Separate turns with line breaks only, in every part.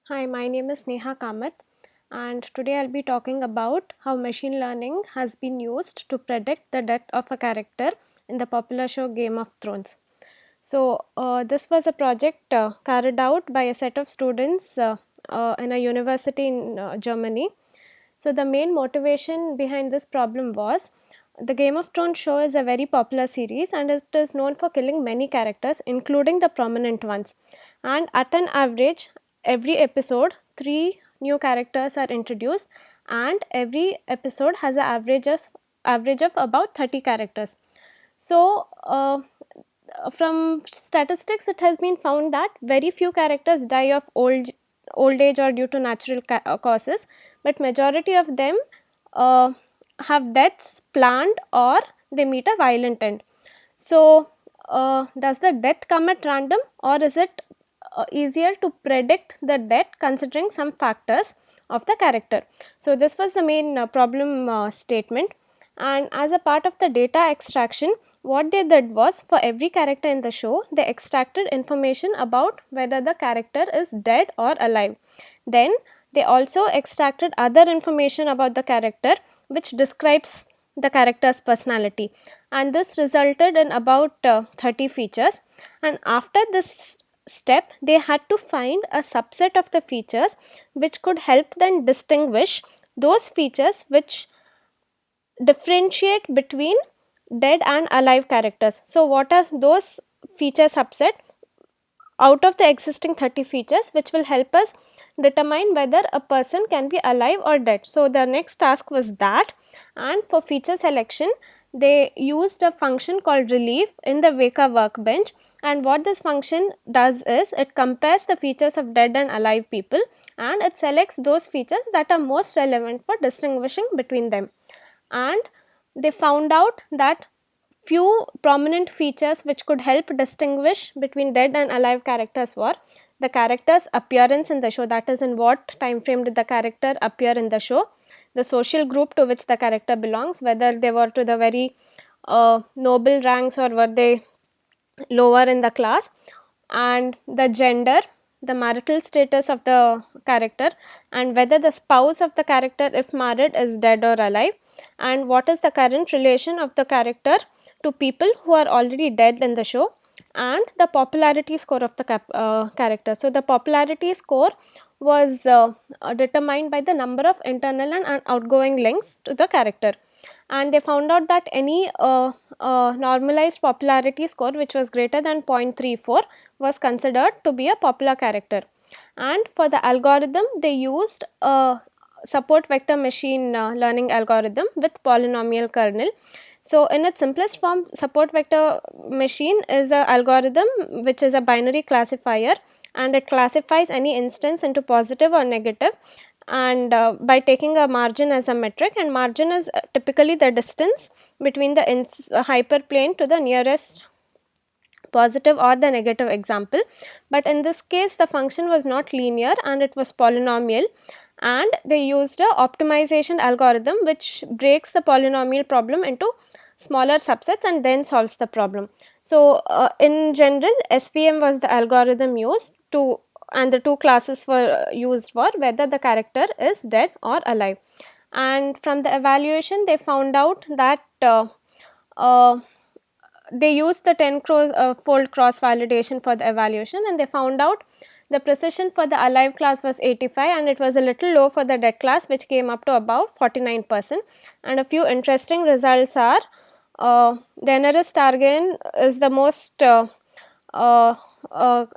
Hi, my name is Neha Kamath, and today I'll be talking about how machine learning has been used to predict the death of a character in the popular show Game of Thrones. This was a project carried out by a set of students in a university in Germany. So, the main motivation behind this problem was the Game of Thrones show is a very popular series and it is known for killing many characters, including the prominent ones. And at an average, every episode, 3 new characters are introduced, and every episode has an average of about 30 characters. So, from statistics, it has been found that very few characters die of old age or due to natural causes, but majority of them uh, have deaths planned or they meet a violent end. So, does the death come at random, or is it easier to predict the death considering some factors of the character? So, this was the main problem statement, and as a part of the data extraction, what they did was, for every character in the show, they extracted information about whether the character is dead or alive. Then they also extracted other information about the character which describes the character's personality, and this resulted in about 30 features. And after this step, they had to find a subset of the features which could help them distinguish those features which differentiate between dead and alive characters. So, what are those feature subset out of the existing 30 features which will help us determine whether a person can be alive or dead. So, the next task was that, and for feature selection they used a function called relief in the Weka workbench, and what this function does is it compares the features of dead and alive people and it selects those features that are most relevant for distinguishing between them. And they found out that few prominent features which could help distinguish between dead and alive characters were the character's appearance in the show, that is, in what time frame did the character appear in the show, the social group to which the character belongs, whether they were to the very noble ranks or were they lower in the class, and the gender, the marital status of the character, and whether the spouse of the character, if married, is dead or alive, and what is the current relation of the character to people who are already dead in the show, and the popularity score of the character. So, the popularity score was determined by the number of internal and outgoing links to the character, and they found out that any normalized popularity score which was greater than 0.34 was considered to be a popular character. And for the algorithm, they used a support vector machine learning algorithm with polynomial kernel. So, in its simplest form, support vector machine is an algorithm which is a binary classifier, and it classifies any instance into positive or negative, and by taking a margin as a metric, and margin is typically the distance between the hyperplane to the nearest positive or the negative example. But in this case, the function was not linear and it was polynomial, and they used a optimization algorithm which breaks the polynomial problem into smaller subsets and then solves the problem. So, in general, SVM was the algorithm used to, and the two classes were used for whether the character is dead or alive. And from the evaluation, they found out that uh, they used the 10-fold cross validation for the evaluation, and they found out the precision for the alive class was 85 and it was a little low for the dead class, which came up to about 49%. And a few interesting results are Daenerys Targaryen is the most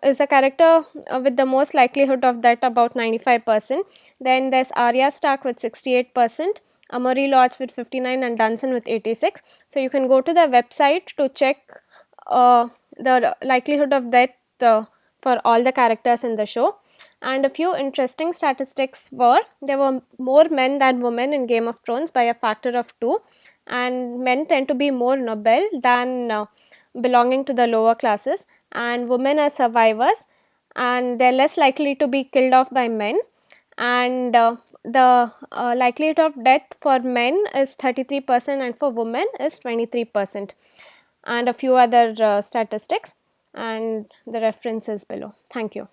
is the character with the most likelihood of that, about 95%. Then there's Arya Stark with 68%, Amory Lodge with 59 and Dunson with 86. So, you can go to the website to check the likelihood of death for all the characters in the show. And a few interesting statistics were there were more men than women in Game of Thrones by a factor of 2, and men tend to be more noble than belonging to the lower classes, and women are survivors and they are less likely to be killed off by men, and the likelihood of death for men is 33% and for women is 23%, and a few other statistics, and the reference is below. Thank you.